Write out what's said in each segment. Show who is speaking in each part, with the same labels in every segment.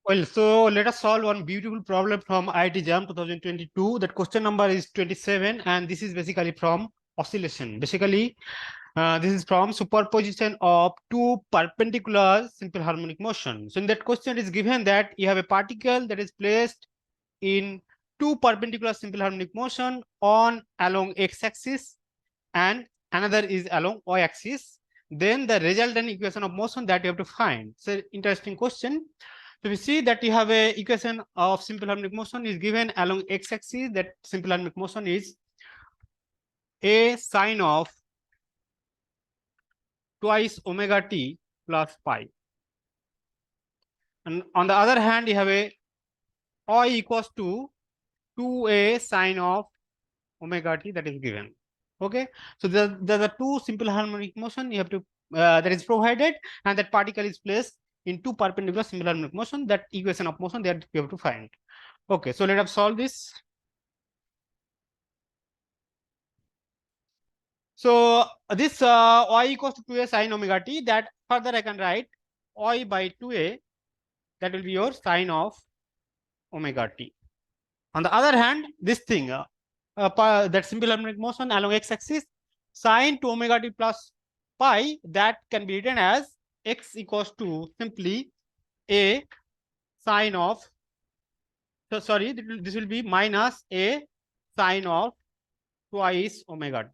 Speaker 1: Well, so let us solve one beautiful problem from IIT-JAM 2022. That question number is 27, and this is basically from oscillation. Basically, this is from superposition of two perpendicular simple harmonic motion. So in that question, it is given that you have a particle that is placed in two perpendicular simple harmonic motion on along x-axis and another is along y-axis. Then the resultant equation of motion that you have to find. So interesting question. So we see that you have a equation of simple harmonic motion is given along x-axis. That simple harmonic motion is a sine of twice omega t plus pi. And on the other hand, you have a y equals to 2a sine of omega t that is given. Okay, so there are two simple harmonic motion you have to that is provided, and that particle is placed in two perpendicular simple harmonic motion. That equation of motion that you have to find. Okay, so let us solve this. So this y equals to 2a sine omega t, that further I can write y by 2a, that will be your sine of omega t. On the other hand, this thing that simple harmonic motion along x-axis, sine to omega t plus pi, that can be written as x equals to simply a sine of, so sorry, this will be minus a sine of twice omega t.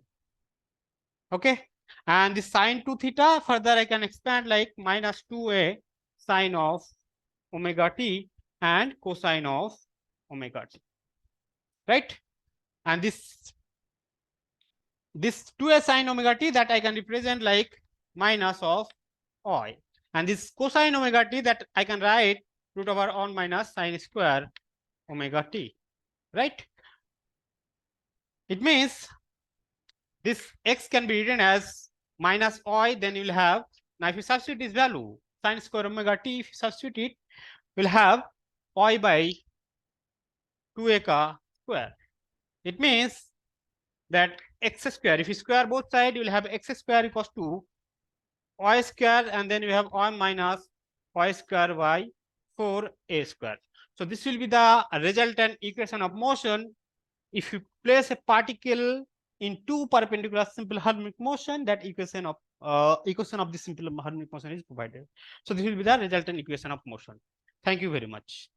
Speaker 1: Okay, and the sine 2 theta, further I can expand like minus 2a sine of omega t and cosine of omega t, right? And this 2a sine omega t, that I can represent like minus of y, and this cosine omega t, that I can write root over 1 minus sine square omega t, right? It means this x can be written as minus y, then you will have, now if you substitute this value sine square omega t, if you substitute it, will have y by 2a square. It means that x square, if you square both sides, you will have x square equals to y square, and then you have 1 minus y square by 4a square. So this will be the resultant equation of motion if you place a particle in two perpendicular simple harmonic motion. That equation of the simple harmonic motion is provided. So this will be the resultant equation of motion. Thank you very much.